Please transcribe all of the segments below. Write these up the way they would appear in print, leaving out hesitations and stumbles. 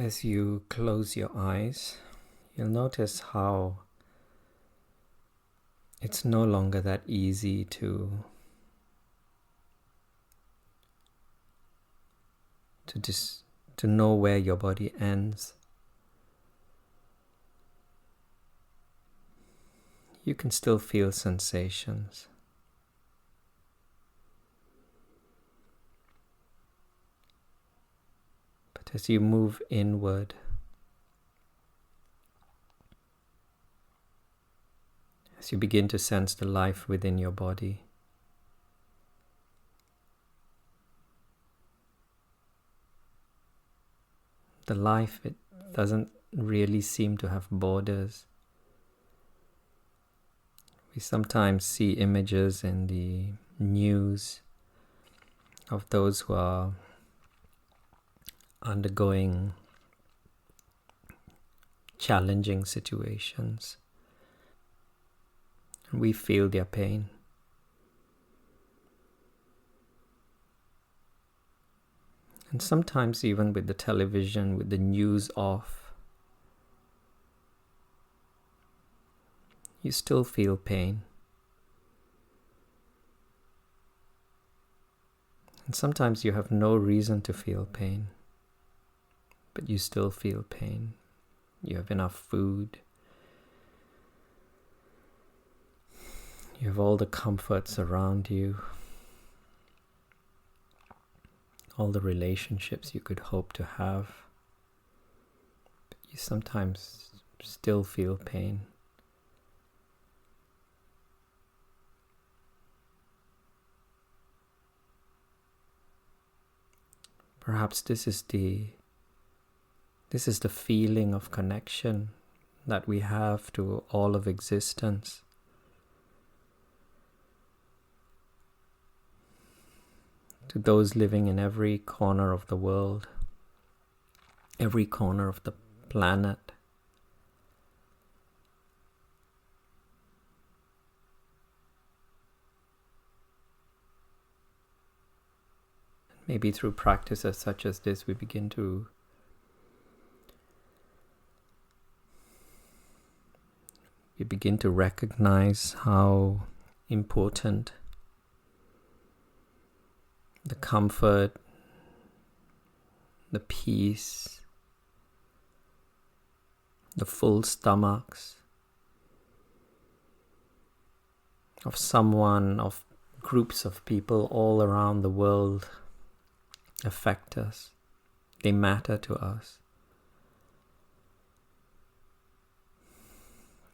As you close your eyes, you'll notice how it's no longer that easy to know where your body ends. You can still feel sensations. But as you move inward, as you begin to sense the life within your body, the life, it doesn't really seem to have borders. We sometimes see images in the news of those who are undergoing challenging situations. We feel their pain. And sometimes even with the television, with the news off, you still feel pain. And sometimes you have no reason to feel pain, but you still feel pain. You have enough food. You have all the comforts around you, all the relationships you could hope to have, but you sometimes still feel pain. Perhaps this is the feeling of connection that we have to all of existence. To those living in every corner of the world, every corner of the planet. Maybe through practices such as this, we begin to recognize how important the comfort, the peace, the full stomachs of groups of people all around the world affect us. They matter to us.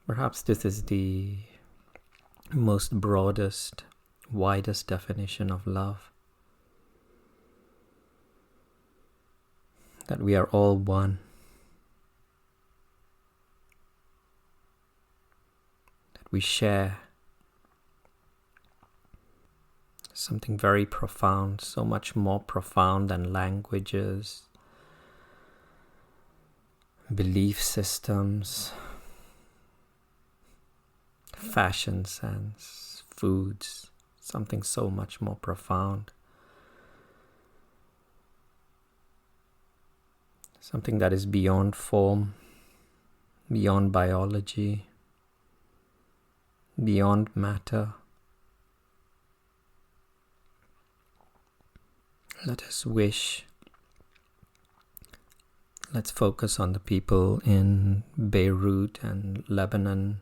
Perhaps this is the most broadest, widest definition of love. That we are all one. That we share something very profound, so much more profound than languages, belief systems, fashion sense, foods, something so much more profound. Something that is beyond form, beyond biology, beyond matter. Let us wish. Let's focus on the people in Beirut and Lebanon.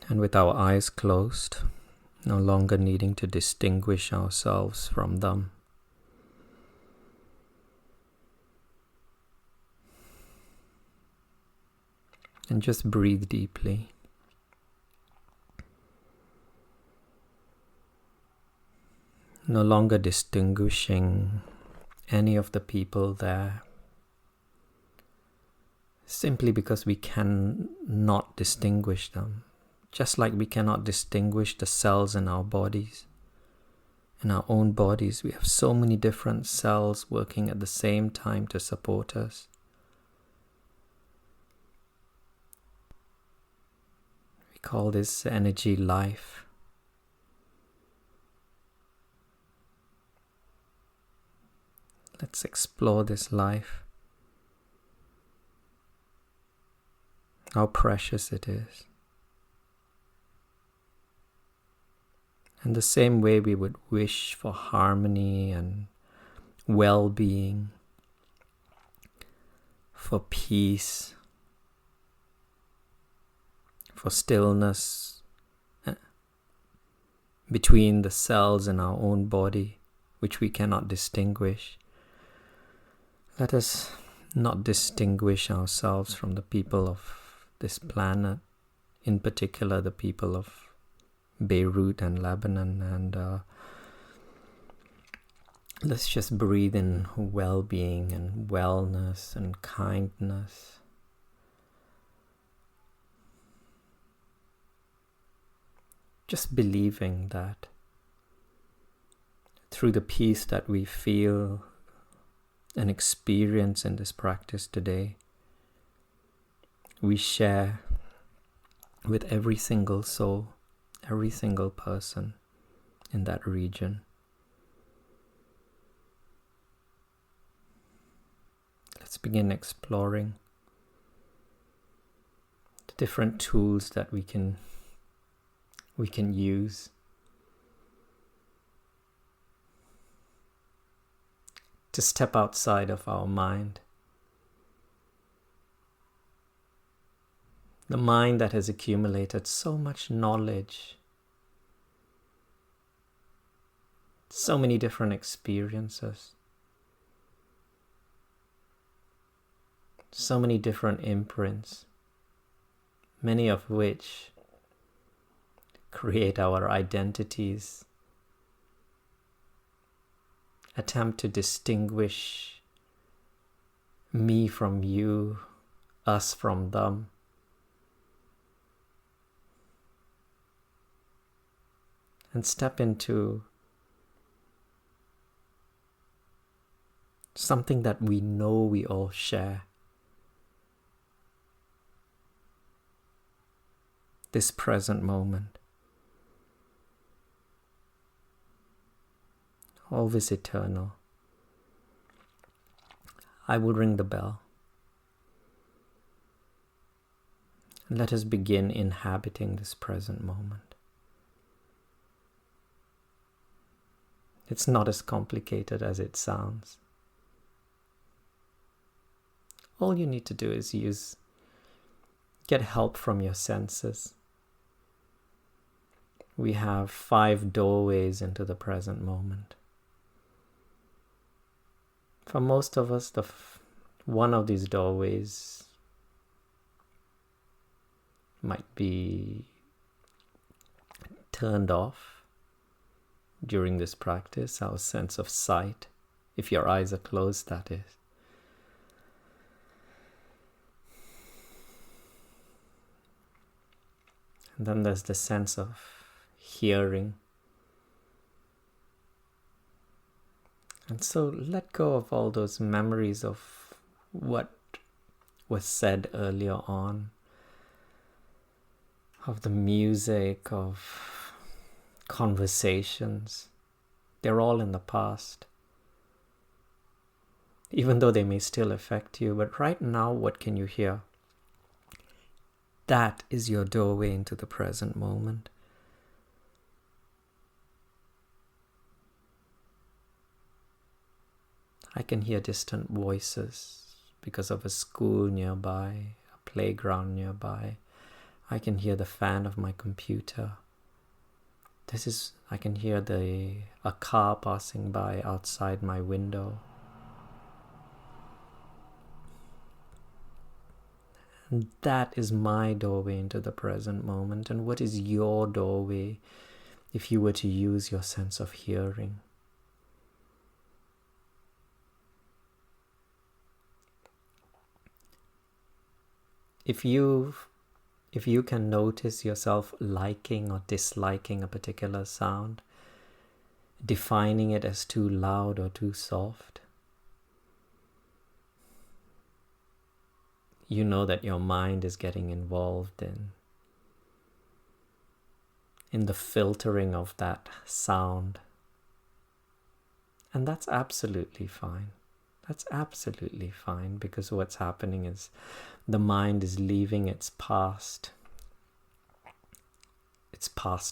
And with our eyes closed, no longer needing to distinguish ourselves from them. And just breathe deeply. No longer distinguishing any of the people there, simply because we cannot distinguish them. Just like we cannot distinguish the cells in our bodies. In our own bodies, we have so many different cells working at the same time to support us. We call this energy life. Let's explore this life. How precious it is. And the same way we would wish for harmony and well-being, for peace, for stillness between the cells in our own body, which we cannot distinguish. Let us not distinguish ourselves from the people of this planet, in particular the people of Beirut and Lebanon, and let's just breathe in well-being and wellness and kindness. Just believing that through the peace that we feel and experience in this practice today, we share with every single soul, every single person in that region. Let's begin exploring the different tools that we can use to step outside of our mind. The mind that has accumulated so much knowledge, so many different experiences, so many different imprints, many of which create our identities, attempt to distinguish me from you, us from them. And step into something that we know we all share. This present moment. Always eternal. I will ring the bell. And let us begin inhabiting this present moment. It's not as complicated as it sounds. All you need to do is get help from your senses. We have 5 doorways into the present moment. For most of us, one of these doorways might be turned off during this practice, our sense of sight, if your eyes are closed, that is. And then there's the sense of hearing. And so let go of all those memories of what was said earlier on, of the music, of conversations. They're all in the past, even though they may still affect you. But right now, what can you hear? That is your doorway into the present moment. I can hear distant voices because of a school nearby, a playground nearby. I can hear the fan of my computer. I can hear a car passing by outside my window. And that is my doorway into the present moment. And what is your doorway if you were to use your sense of hearing? If you can notice yourself liking or disliking a particular sound, defining it as too loud or too soft, you know that your mind is getting involved in the filtering of that sound. And that's absolutely fine. That's absolutely fine, because what's happening is the mind is leaving its past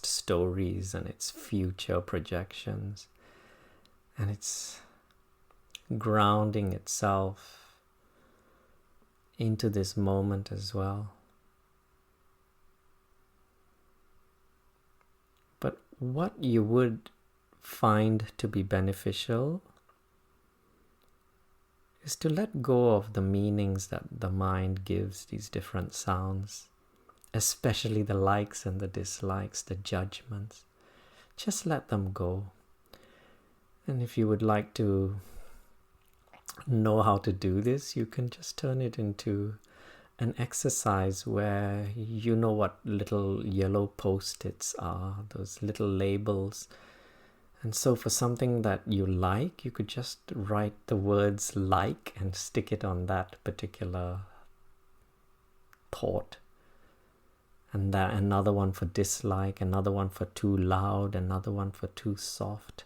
stories and its future projections, and it's grounding itself into this moment as well. But what you would find to be beneficial is to let go of the meanings that the mind gives these different sounds, especially the likes and the dislikes, the judgments. Just let them go. And if you would like to know how to do this, you can just turn it into an exercise where you know what little yellow post-its are, those little labels. And so for something that you like, you could just write the words like and stick it on that particular thought. And that another one for dislike, another one for too loud, another one for too soft.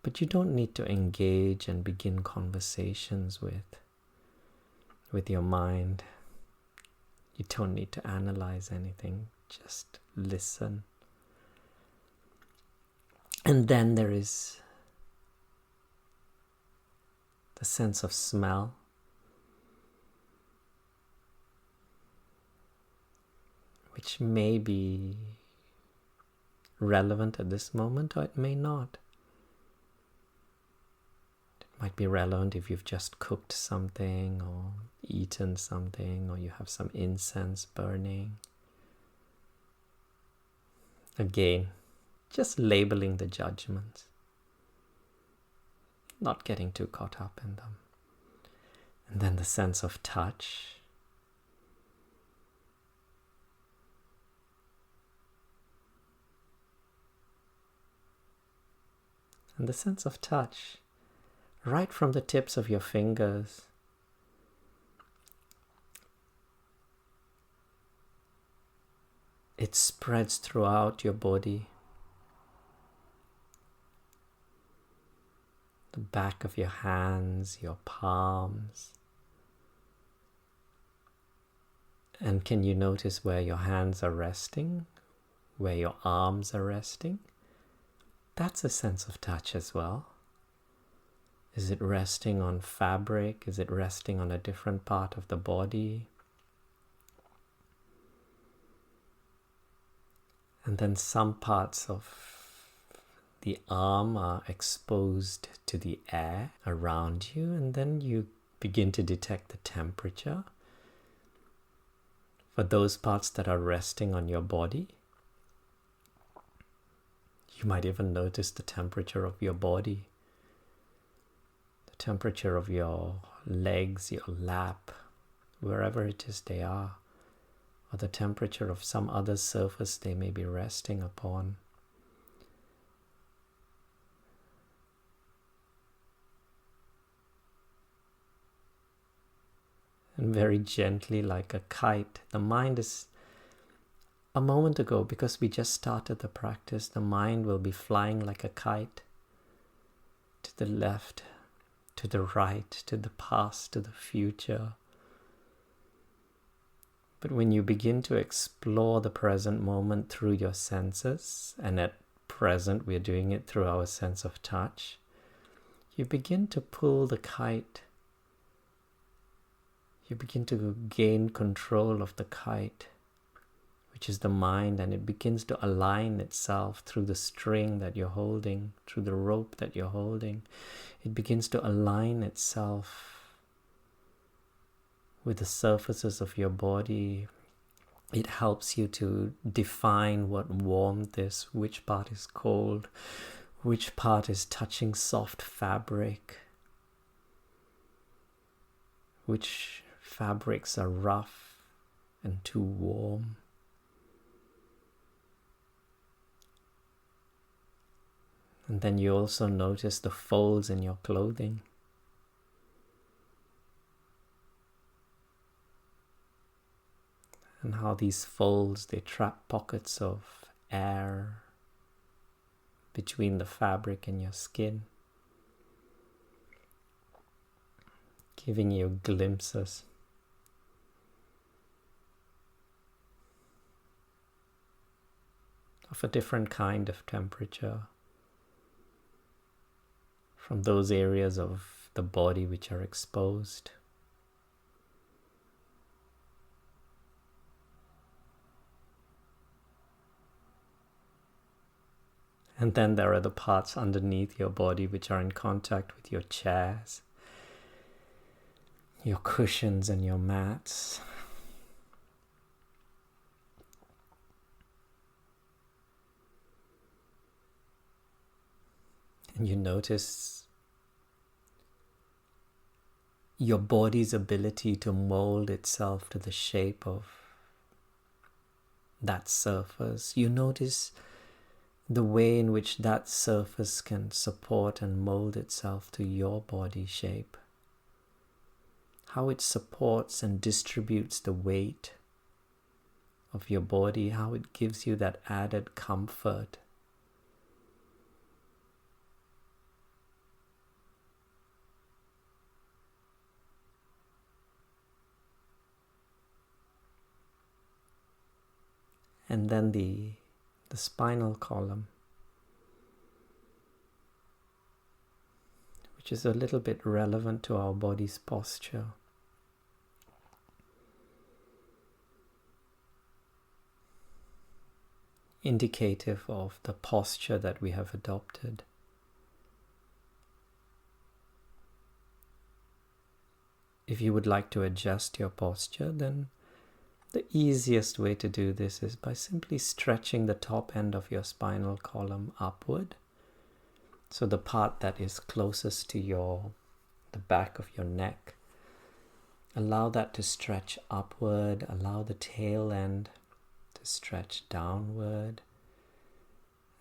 But you don't need to engage and begin conversations with your mind. You don't need to analyze anything, just listen. And then there is the sense of smell, which may be relevant at this moment, or it may not. It might be relevant if you've just cooked something or eaten something, or you have some incense burning. Again, just labeling the judgments, not getting too caught up in them. And then the sense of touch. And the sense of touch, right from the tips of your fingers, it spreads throughout your body. The back of your hands, your palms. And can you notice where your hands are resting? Where your arms are resting? That's a sense of touch as well. Is it resting on fabric? Is it resting on a different part of the body? And then some parts of the arm are exposed to the air around you, and then you begin to detect the temperature for those parts that are resting on your body. You might even notice the temperature of your body, the temperature of your legs, your lap, wherever it is they are, or the temperature of some other surface they may be resting upon. And very gently, like a kite, the mind is, a moment ago, because we just started the practice, the mind will be flying like a kite to the left, to the right, to the past, to the future. But when you begin to explore the present moment through your senses, and at present we're doing it through our sense of touch, you begin to pull the kite. You begin to gain control of the kite, which is the mind, and it begins to align itself through the string that you're holding, through the rope that you're holding. It begins to align itself with the surfaces of your body. It helps you to define what warmth is, which part is cold, which part is touching soft fabric, which fabrics are rough and too warm. And then you also notice the folds in your clothing. And how these folds, they trap pockets of air between the fabric and your skin. giving you glimpses of a different kind of temperature from those areas of the body which are exposed. And then there are the parts underneath your body which are in contact with your chairs, your cushions and your mats. And you notice your body's ability to mold itself to the shape of that surface. You notice the way in which that surface can support and mold itself to your body shape. How it supports and distributes the weight of your body, how it gives you that added comfort. And then the spinal column, which is a little bit relevant to our body's posture. Indicative of the posture that we have adopted. If you would like to adjust your posture, then the easiest way to do this is by simply stretching the top end of your spinal column upward. So the part that is closest to the back of your neck, allow that to stretch upward, allow the tail end to stretch downward.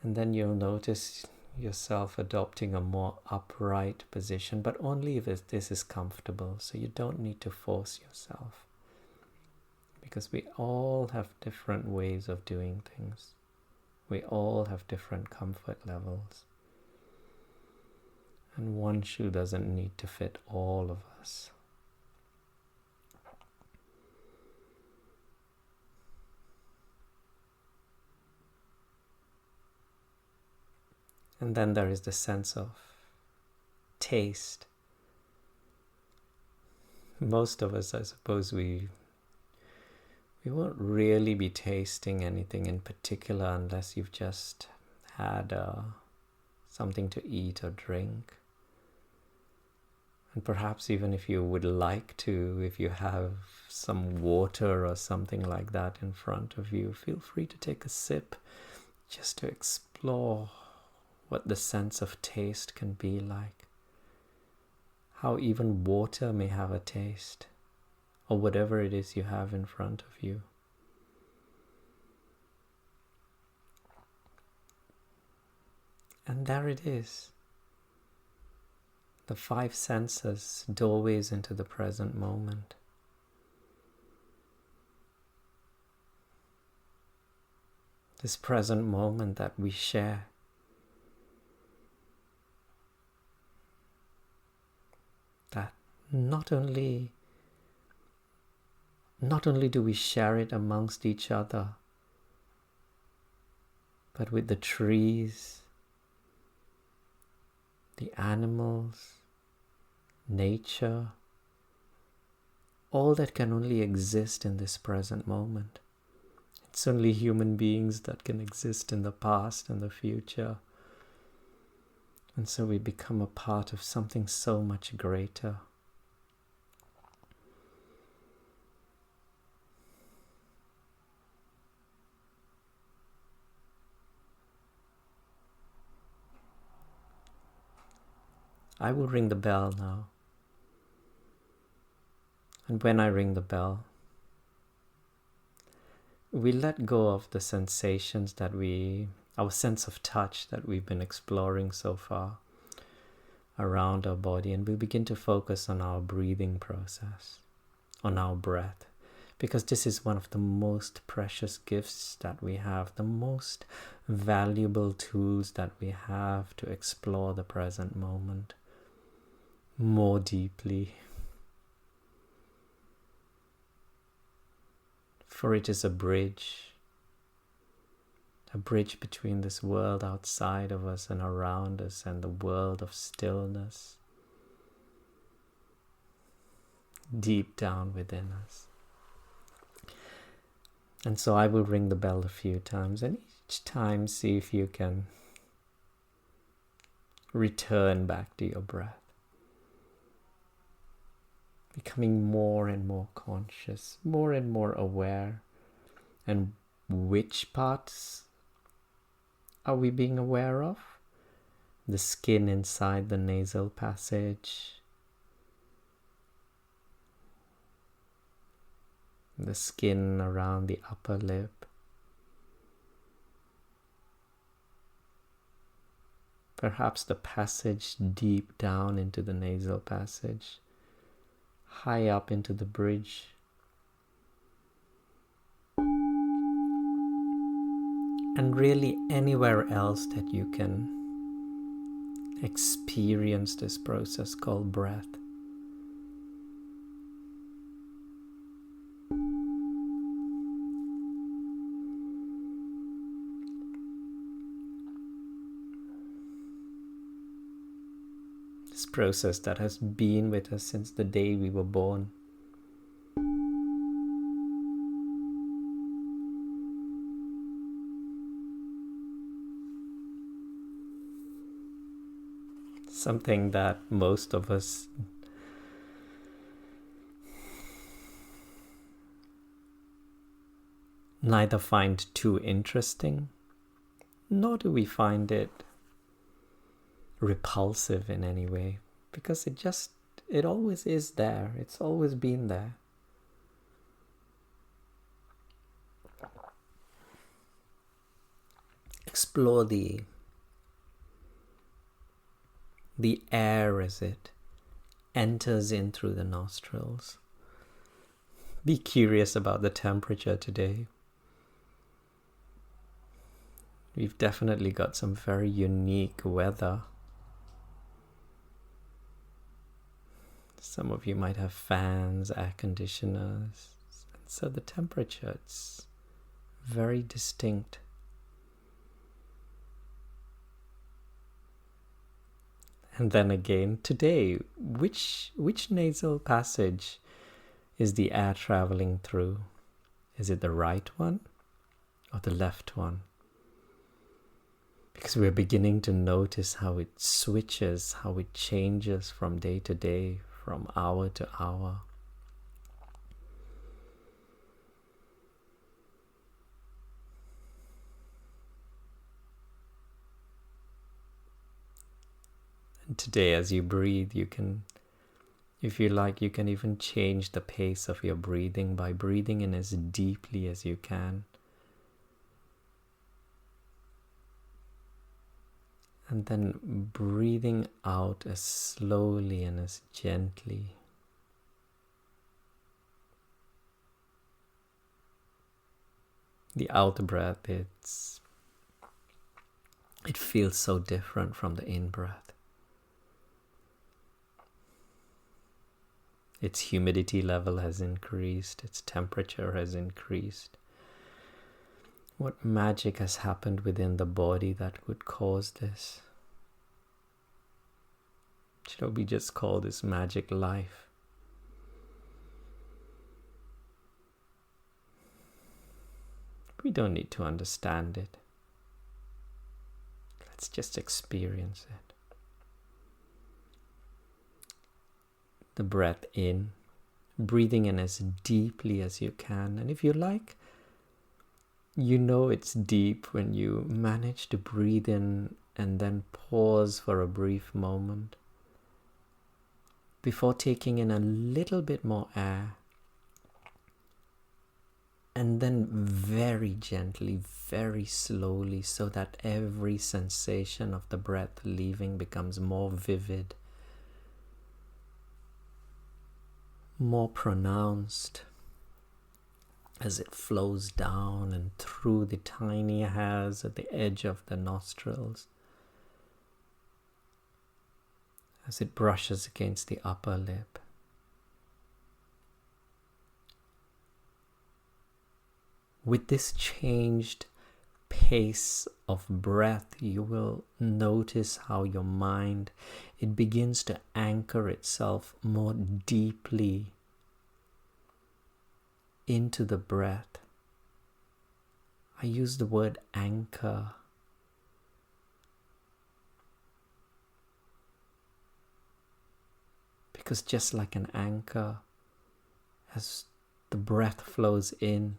And then you'll notice yourself adopting a more upright position, but only if this is comfortable. So you don't need to force yourself. Because we all have different ways of doing things. We all have different comfort levels. And one shoe doesn't need to fit all of us. And then there is the sense of taste. Most of us, I suppose, we won't really be tasting anything in particular unless you've just had something to eat or drink. And perhaps even if you would like to, if you have some water or something like that in front of you, feel free to take a sip just to explore what the sense of taste can be like. How even water may have a taste, or whatever it is you have in front of you. And there it is. The 5 senses, doorways into the present moment. This present moment that we share. That not only do we share it amongst each other, but with the trees, the animals, nature, all that can only exist in this present moment. It's only human beings that can exist in the past and the future. And so we become a part of something so much greater. I will ring the bell now. And when I ring the bell, we let go of the sensations that our sense of touch that we've been exploring so far around our body, and we begin to focus on our breathing process, on our breath, because this is one of the most precious gifts that we have, the most valuable tools that we have to explore the present moment more deeply, for it is a bridge between this world outside of us and around us and the world of stillness deep down within us. And so I will ring the bell a few times, and each time see if you can return back to your breath, becoming more and more conscious, more and more aware. And which parts are we being aware of? The skin inside the nasal passage, the skin around the upper lip, perhaps the passage deep down into the nasal passage, high up into the bridge, and really anywhere else that you can experience this process called breath. This process that has been with us since the day we were born. Something that most of us neither find too interesting, nor do we find it repulsive in any way, because it always is there. It's always been there. Explore the air as it enters in through the nostrils. Be curious about the temperature today. We've definitely got some very unique weather. Some of you might have fans, air conditioners, and so the temperature, it's very distinct. And then again, today, which nasal passage is the air traveling through? Is it the right one or the left one? Because we're beginning to notice how it switches, how it changes from day to day, from hour to hour. And today, as you breathe, you can, if you like, you can even change the pace of your breathing by breathing in as deeply as you can. And then breathing out as slowly and as gently. The out breath, it feels so different from the in breath. Its humidity level has increased, its temperature has increased. What magic has happened within the body that would cause this? Shall we just call this magic life? We don't need to understand it. Let's just experience it. The breath in, breathing in as deeply as you can. And if you like, you know it's deep when you manage to breathe in and then pause for a brief moment before taking in a little bit more air, and then very gently, very slowly, so that every sensation of the breath leaving becomes more vivid, more pronounced, as it flows down and through the tiny hairs at the edge of the nostrils, as it brushes against the upper lip. with this changed pace of breath, you will notice how your mind, it begins to anchor itself more deeply into the breath. I use the word anchor because just like an anchor, as the breath flows in,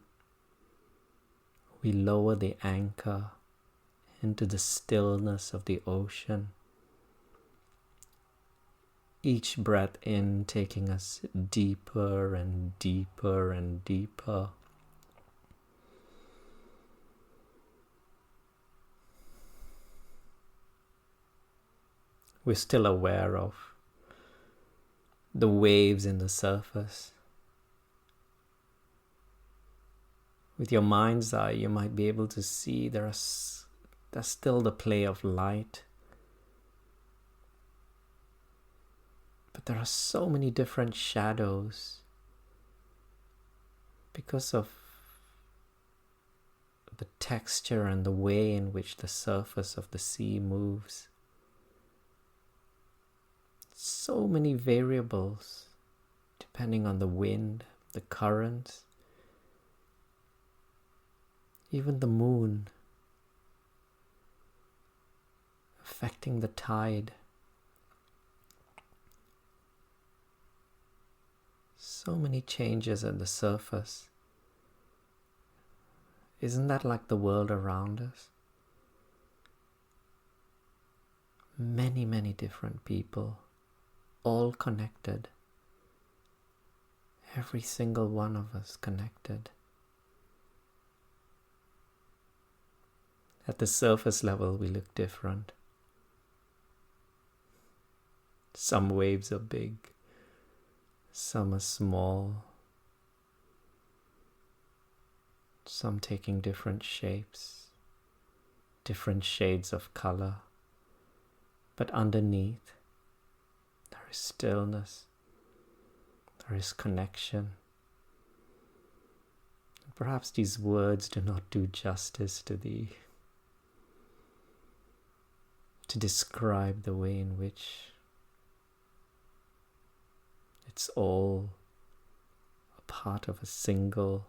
we lower the anchor into the stillness of the ocean. Each breath in taking us deeper and deeper and deeper. We're still aware of the waves in the surface. With your mind's eye, you might be able to see there's still the play of light. But there are so many different shadows because of the texture and the way in which the surface of the sea moves. So many variables depending on the wind, the currents, even the moon affecting the tide. So many changes at the surface. Isn't that like the world around us? Many, many different people, all connected. Every single one of us connected. At the surface level, we look different. Some waves are big, some are small, some taking different shapes, different shades of color. But underneath, there is stillness, there is connection. Perhaps these words do not do justice to describe the way in which it's all a part of a single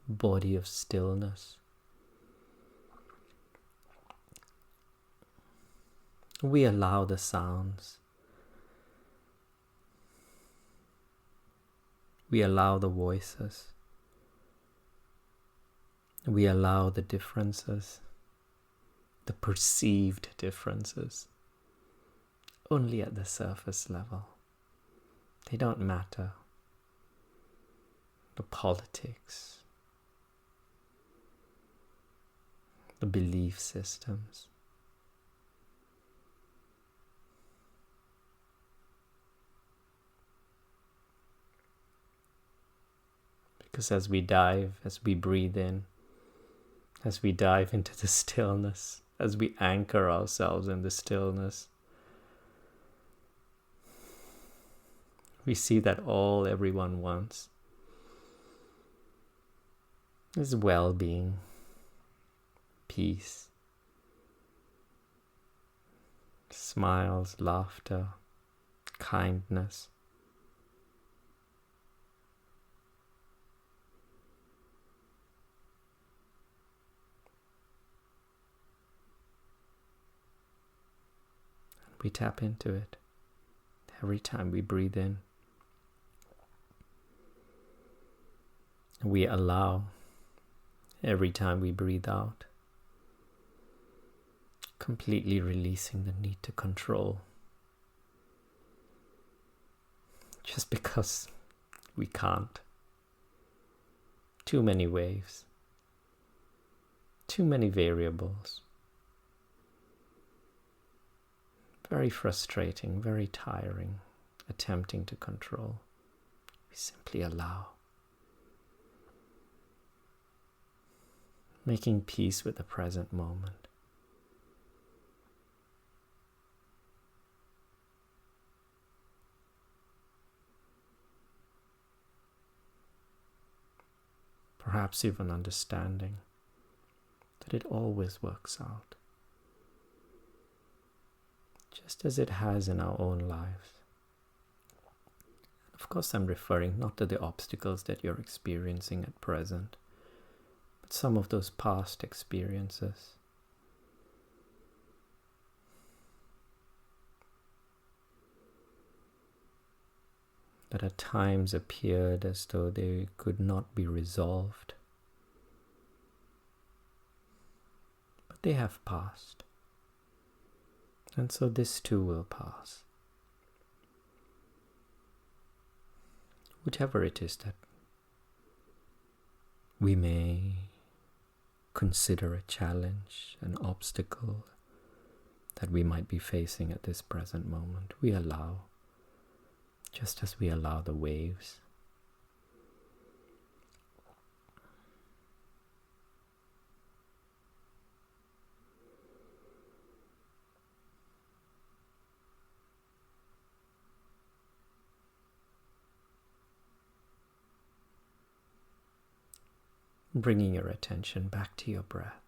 body of stillness. We allow the sounds. We allow the voices. We allow the differences, the perceived differences, only at the surface level. They don't matter. The politics, the belief systems. Because as we breathe in, as we dive into the stillness, as we anchor ourselves in the stillness, we see that all everyone wants is well-being, peace, smiles, laughter, kindness. We tap into it every time we breathe in. We allow every time we breathe out, completely releasing the need to control. Just because we can't. Too many waves, too many variables. Very frustrating, very tiring, attempting to control. We simply allow. Making peace with the present moment. perhaps even understanding that it always works out, just as it has in our own lives. Of course, I'm referring not to the obstacles that you're experiencing at present, but some of those past experiences. That at times appeared as though they could not be resolved. But they have passed. And so this too will pass. Whichever it is that we may consider a challenge, an obstacle that we might be facing at this present moment, we allow, just as we allow the waves. Bringing your attention back to your breath,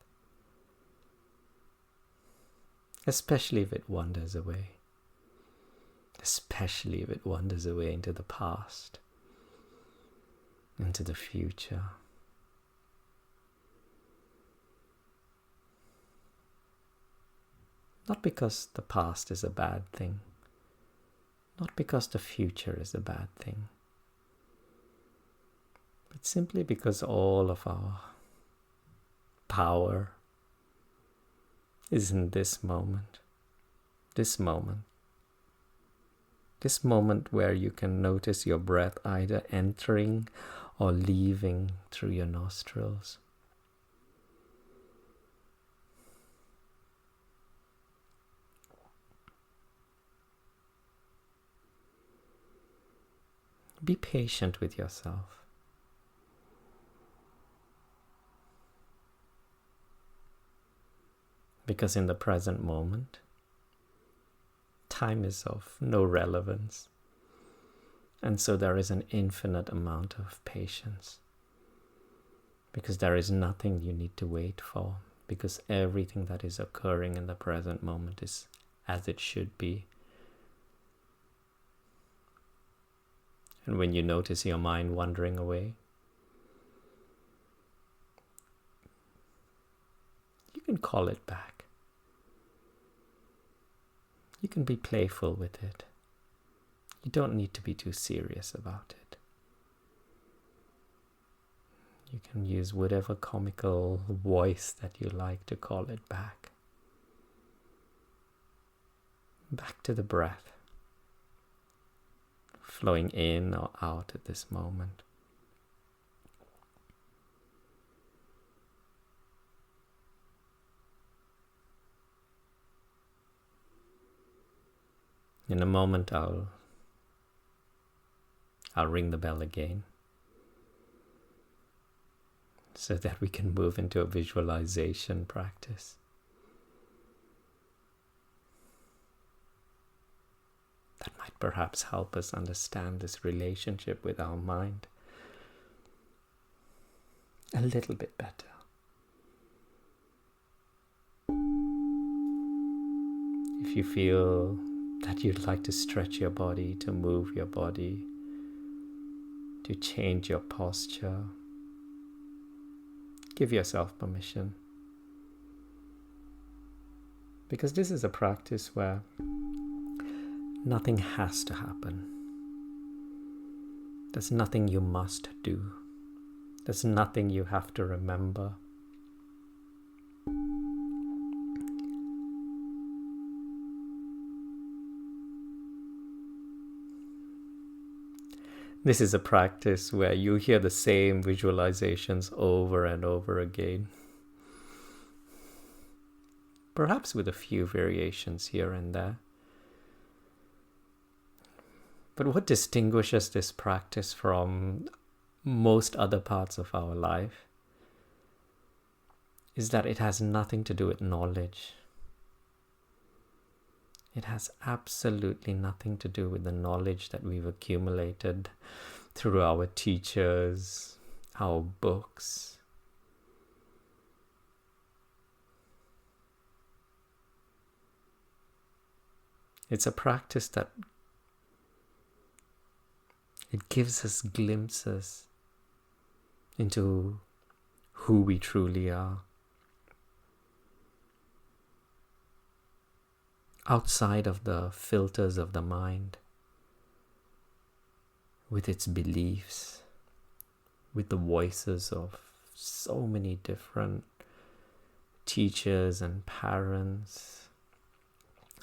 especially if it wanders away. Especially if it wanders away into the past, into the future. Not because the past is a bad thing, not because the future is a bad thing, but simply because all of our power is in this moment. This moment where you can notice your breath either entering or leaving through your nostrils. Be patient with yourself. Because in the present moment, time is of no relevance. And so there is an infinite amount of patience. Because there is nothing you need to wait for. Because everything that is occurring in the present moment is as it should be. And when you notice your mind wandering away, you can call it back. You can be playful with it. You don't need to be too serious about it. You can use whatever comical voice that you like to call it back. Back to the breath, flowing in or out at this moment. In a moment, I'll ring the bell again so that we can move into a visualization practice. That might perhaps help us understand this relationship with our mind a little bit better. If you feel that you'd like to stretch your body, to move your body, to change your posture, give yourself permission. Because this is a practice where nothing has to happen. There's nothing you must do. There's nothing you have to remember. This is a practice where you hear the same visualizations over and over again. Perhaps with a few variations here and there. But what distinguishes this practice from most other parts of our life is that it has nothing to do with knowledge. It has absolutely nothing to do with the knowledge that we've accumulated through our teachers, our books. It's a practice that it gives us glimpses into who we truly are, outside of the filters of the mind, with its beliefs, with the voices of so many different teachers and parents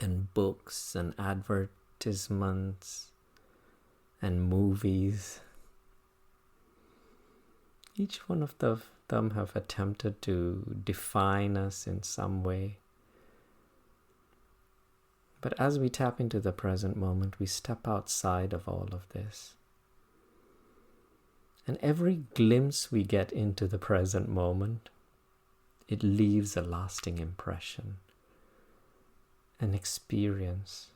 and books and advertisements and movies. Each one of them have attempted to define us in some way. But as we tap into the present moment, we step outside of all of this. And every glimpse we get into the present moment, it leaves a lasting impression, an experience.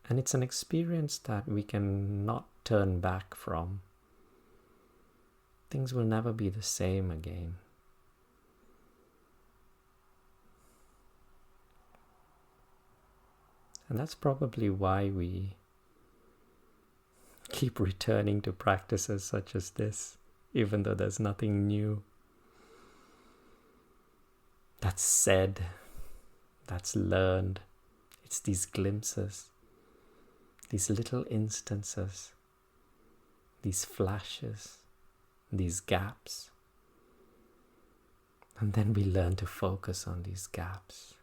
And it's an experience that we can not turn back from. Things will never be the same again. And that's probably why we keep returning to practices such as this, even though there's nothing new that's said, that's learned. It's these glimpses, these little instances, these flashes, these gaps. And then we learn to focus on these gaps,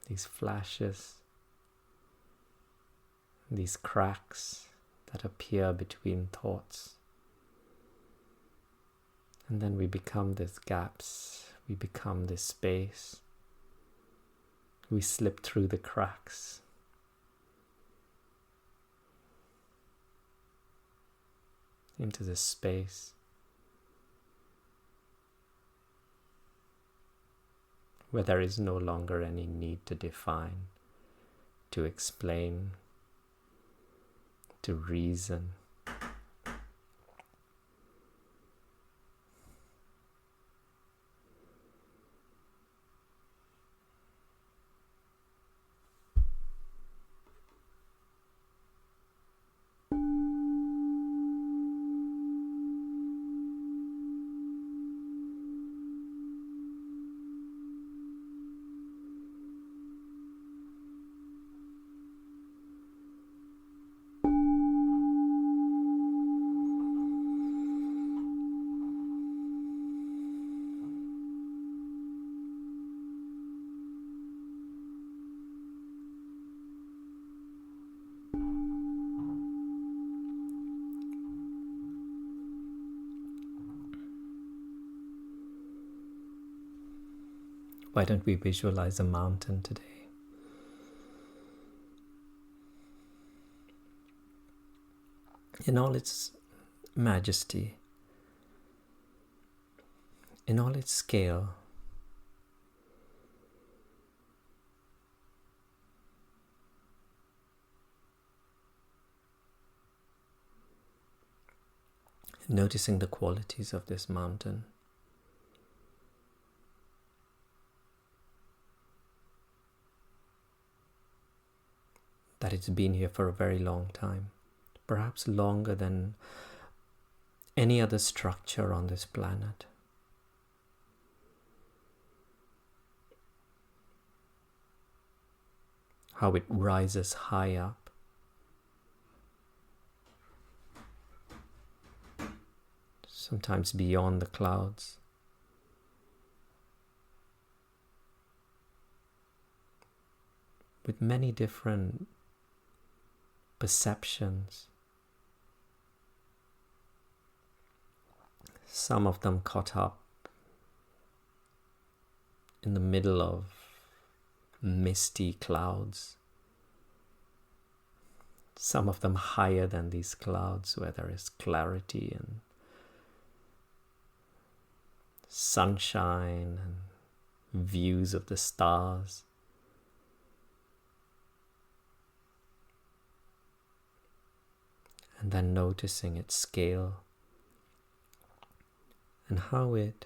these flashes, these cracks that appear between thoughts. And then we become these gaps, we become this space. We slip through the cracks. Into this space where there is no longer any need to define, to explain, to reason. Why don't we visualize a mountain today? In all its majesty, in all its scale, noticing the qualities of this mountain. That it's been here for a very long time, perhaps longer than any other structure on this planet. How it rises high up, sometimes beyond the clouds. With many different perceptions, some of them caught up in the middle of misty clouds, some of them higher than these clouds where there is clarity and sunshine and views of the stars. and then noticing its scale and how it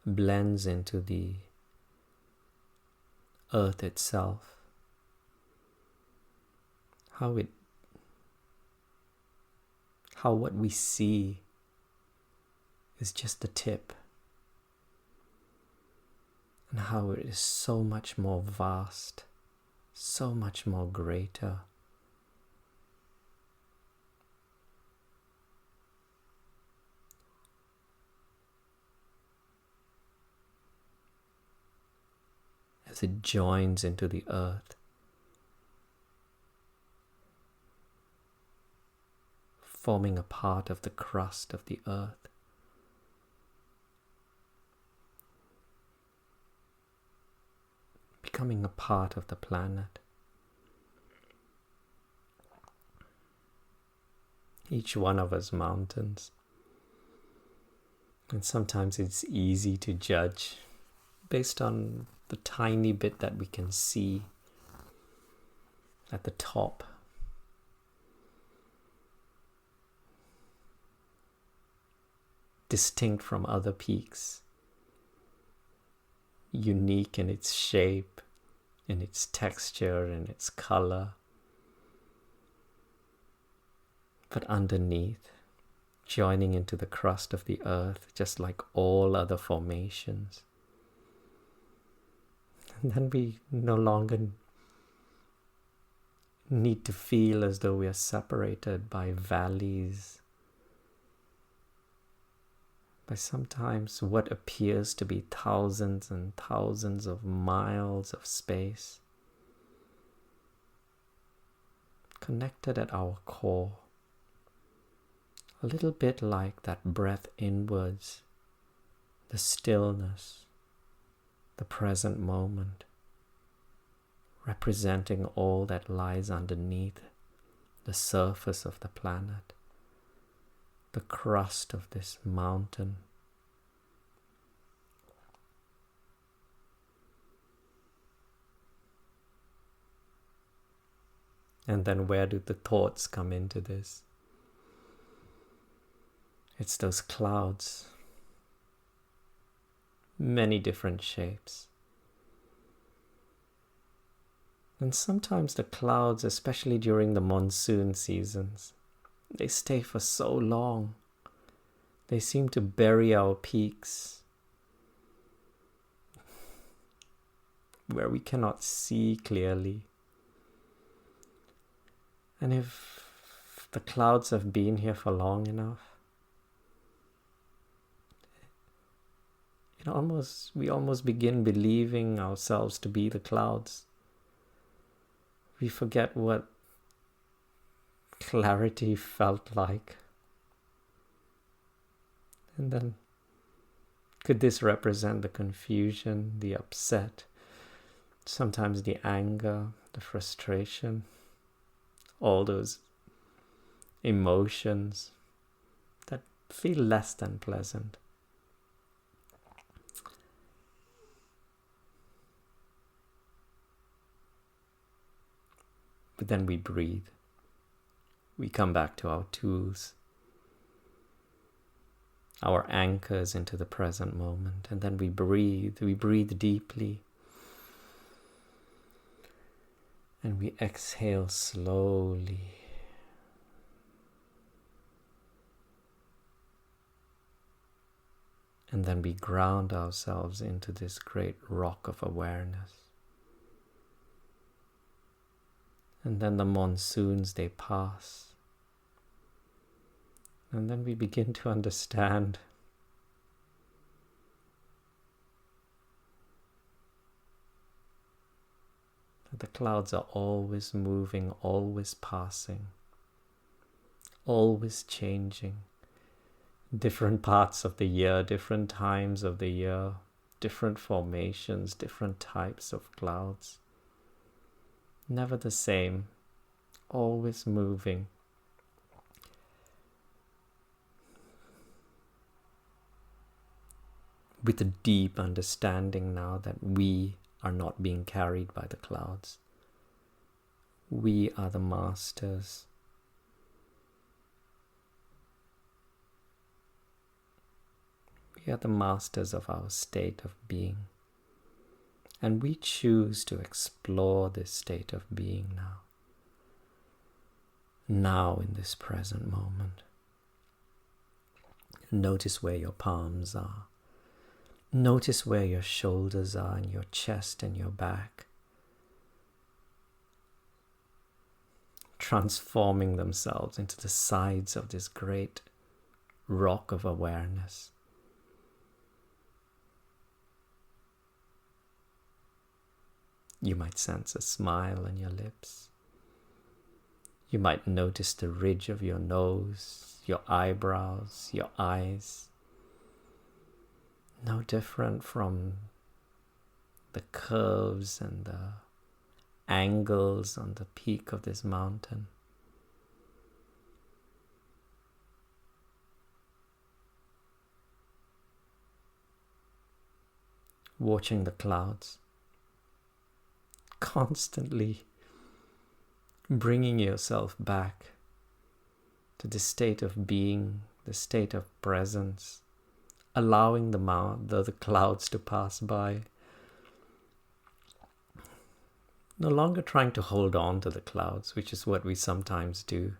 blends into the earth itself, how what we see is just the tip, and how it is so much more vast, so much more greater. As it joins into the earth, forming a part of the crust of the earth. Becoming a part of the planet. Each one of us mountains. And sometimes it's easy to judge based on the tiny bit that we can see at the top. Distinct from other peaks. Unique in its shape, in its texture, in its color. But underneath, joining into the crust of the earth, just like all other formations. And then we no longer need to feel as though we are separated by valleys, by sometimes what appears to be thousands and thousands of miles of space, connected at our core, a little bit like that breath inwards, the stillness, the present moment, representing all that lies underneath the surface of the planet, the crust of this mountain. And then where do the thoughts come into this? It's those clouds, many different shapes. And sometimes the clouds, especially during the monsoon seasons, they stay for so long. They seem to bury our peaks, where we cannot see clearly. And if the clouds have been here for long enough, we almost begin believing ourselves to be the clouds. We forget what clarity felt like. And then, could this represent the confusion, the upset, sometimes the anger, the frustration, all those emotions that feel less than pleasant? But then we breathe. We come back to our tools, our anchors into the present moment, and then we breathe deeply, and we exhale slowly. And then we ground ourselves into this great rock of awareness. And then the monsoons, they pass. And then we begin to understand that the clouds are always moving, always passing, always changing. Different parts of the year, different times of the year, different formations, different types of clouds. Never the same, always moving. With a deep understanding now that we are not being carried by the clouds. We are the masters. We are the masters of our state of being. And we choose to explore this state of being now. Now in this present moment. Notice where your palms are. Notice where your shoulders are and your chest and your back. Transforming themselves into the sides of this great rock of awareness. You might sense a smile on your lips. You might notice the ridge of your nose, your eyebrows, your eyes. No different from the curves and the angles on the peak of this mountain. Watching the clouds. Constantly bringing yourself back to the state of being, the state of presence, allowing the clouds to pass by. No longer trying to hold on to the clouds, which is what we sometimes do,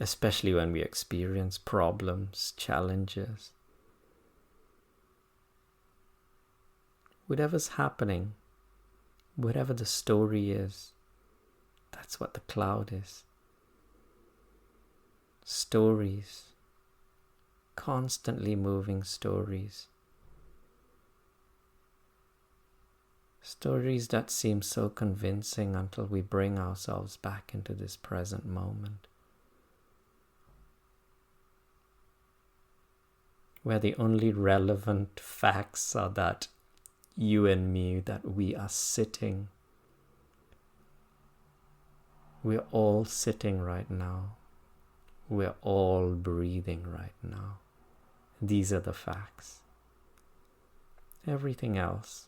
especially when we experience problems, challenges. Whatever's happening, whatever the story is, that's what the cloud is. Stories, constantly moving stories. Stories that seem so convincing until we bring ourselves back into this present moment, where the only relevant facts are that you and me, that we are sitting. We're all sitting right now. We're all breathing right now. These are the facts. Everything else,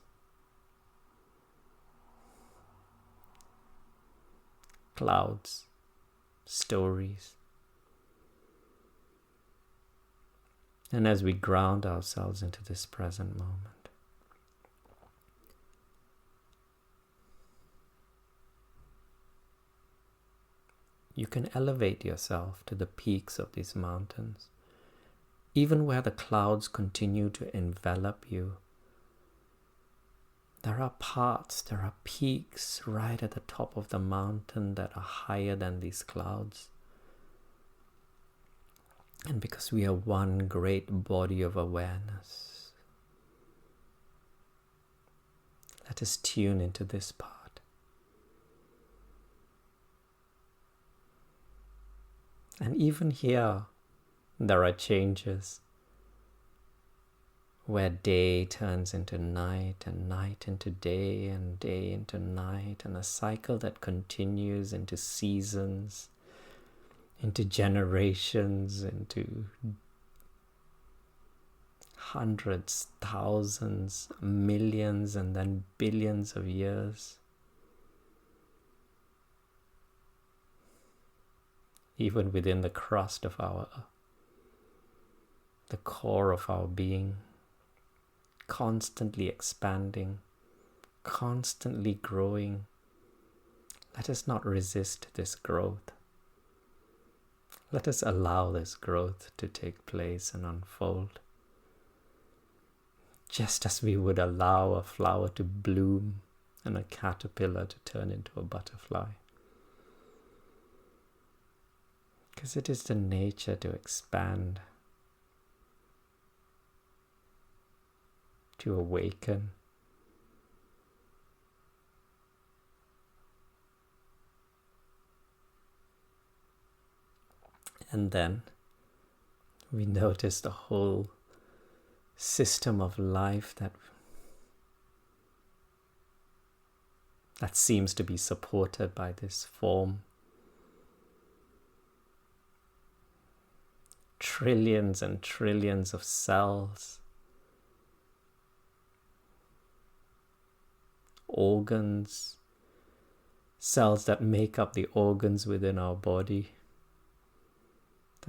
clouds, stories. And as we ground ourselves into this present moment, you can elevate yourself to the peaks of these mountains, even where the clouds continue to envelop you. There are parts, there are peaks right at the top of the mountain that are higher than these clouds. And because we are one great body of awareness, let us tune into this part. And even here, there are changes where day turns into night and night into day and day into night, and a cycle that continues into seasons, into generations, into hundreds, thousands, millions, and then billions of years. Even within the crust of the core of our being, constantly expanding, constantly growing. Let us not resist this growth. Let us allow this growth to take place and unfold, just as we would allow a flower to bloom and a caterpillar to turn into a butterfly. Because it is the nature to expand, to awaken. And then we notice the whole system of life that seems to be supported by this form. Trillions and trillions of cells, organs, cells that make up the organs within our body,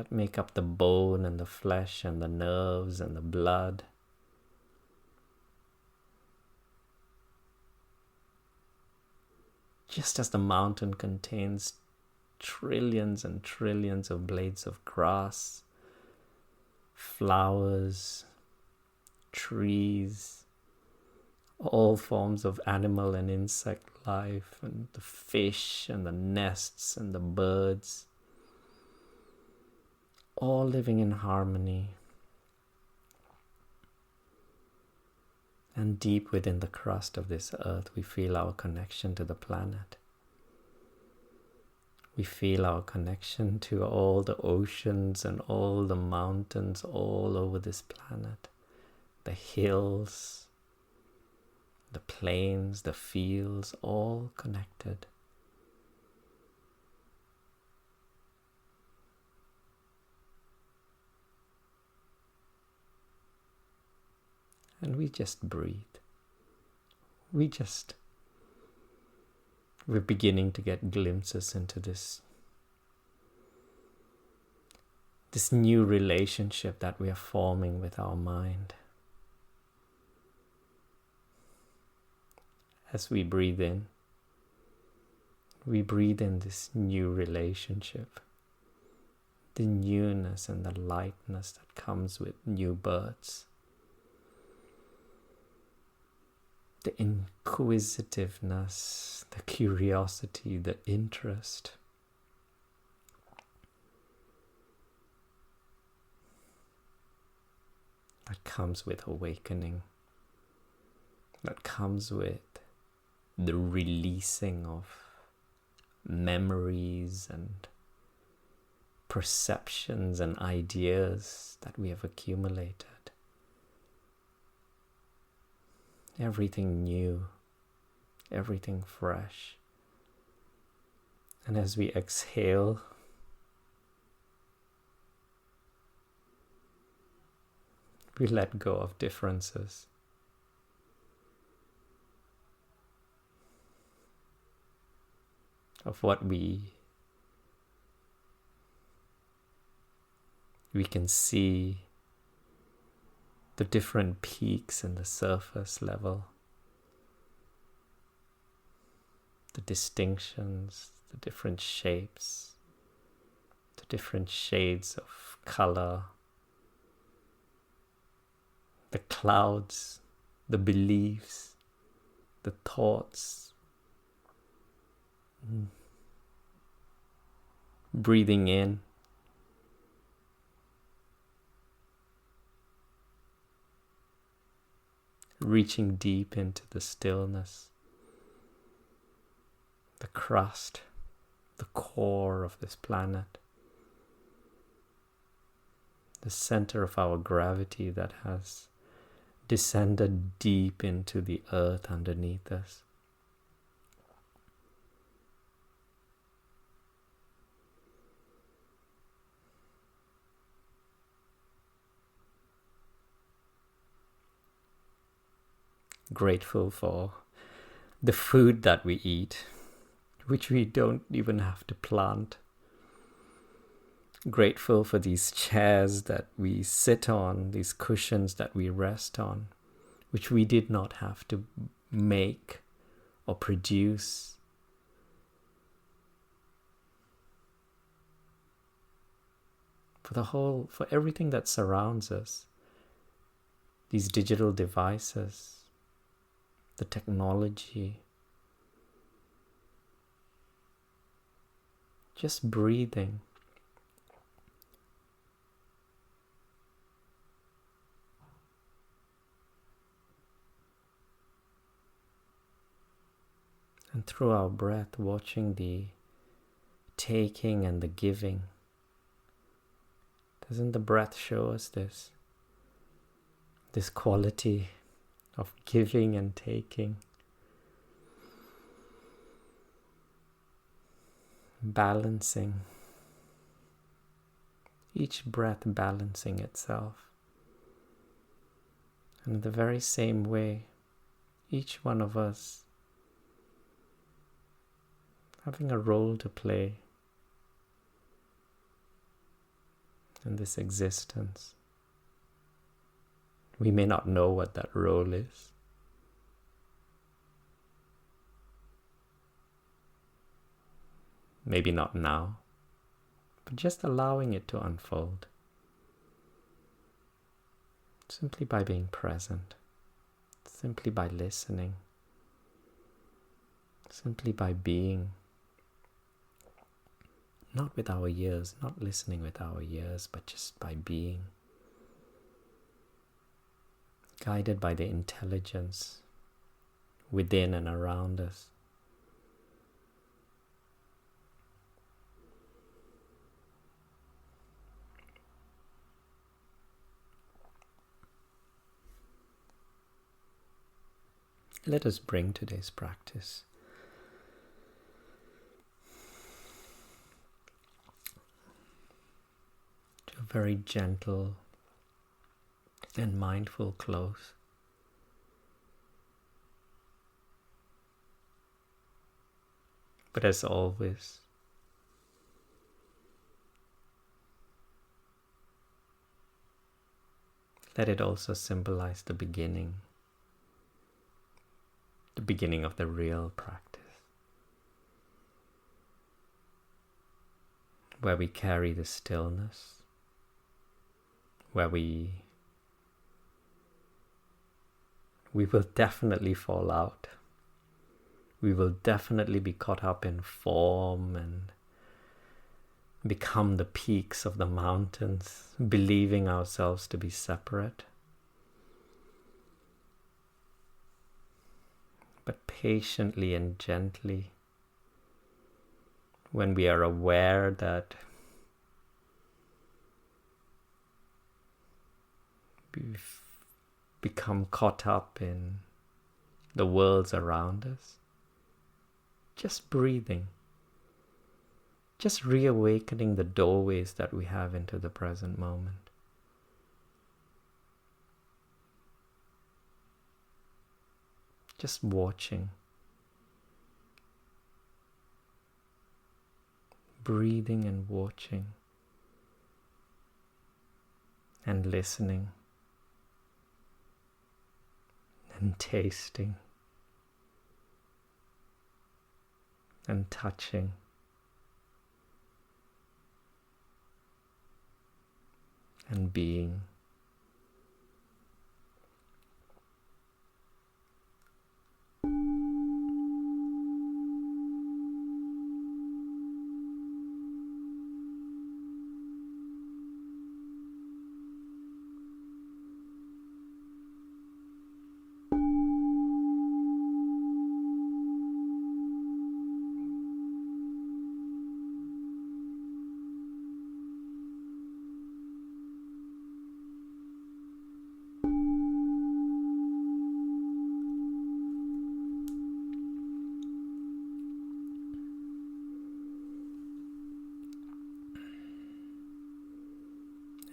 that make up the bone and the flesh and the nerves and the blood. Just as the mountain contains trillions and trillions of blades of grass, flowers, trees, all forms of animal and insect life, and the fish and the nests and the birds, all living in harmony. And deep within the crust of this earth, we feel our connection to the planet. We feel our connection to all the oceans and all the mountains all over this planet. The hills, the plains, the fields, all connected. And we just breathe. We're beginning to get glimpses into this new relationship that we are forming with our mind. As we breathe in this new relationship, the newness and the lightness that comes with new births. The inquisitiveness, the curiosity, the interest. That comes with awakening. That comes with the releasing of memories and perceptions and ideas that we have accumulated. Everything new, everything fresh. And as we exhale, we let go of differences. Of what we can see the different peaks in the surface level, the distinctions, the different shapes, the different shades of color, the clouds, the beliefs, the thoughts. Breathing in, reaching deep into the stillness, the crust, the core of this planet, the center of our gravity that has descended deep into the earth underneath us. Grateful for the food that we eat, which we don't even have to plant. Grateful for these chairs that we sit on, these cushions that we rest on, which we did not have to make or produce. For everything that surrounds us, these digital devices, the technology, just breathing. And through our breath, watching the taking and the giving. Doesn't the breath show us this quality of giving and taking? Balancing. Each breath balancing itself. And in the very same way, each one of us having a role to play in this existence. We may not know what that role is. Maybe not now, but just allowing it to unfold. Simply by being present, simply by listening, simply by being. Not with our ears, not listening with our ears, but just by being. Guided by the intelligence within and around us. Let us bring today's practice to a very gentle and mindful close. But as always, let it also symbolize the beginning of the real practice, where we carry the stillness, where we will definitely fall out. We will definitely be caught up in form and become the peaks of the mountains, believing ourselves to be separate. But patiently and gently, when we are aware that we've become caught up in the worlds around us, just breathing, just reawakening the doorways that we have into the present moment. Just watching, breathing and watching, and listening, and tasting, and touching, and being.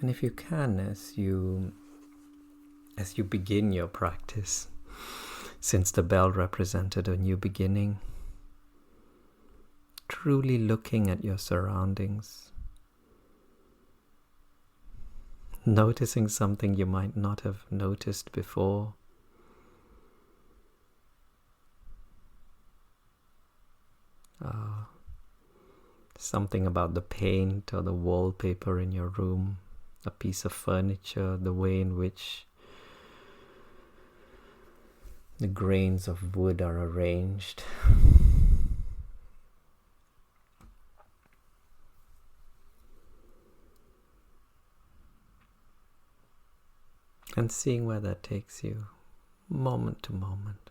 And if you can, as you begin your practice, since the bell represented a new beginning, truly looking at your surroundings, noticing something you might not have noticed before, something about the paint or the wallpaper in your room, a piece of furniture, the way in which the grains of wood are arranged. And seeing where that takes you, moment to moment.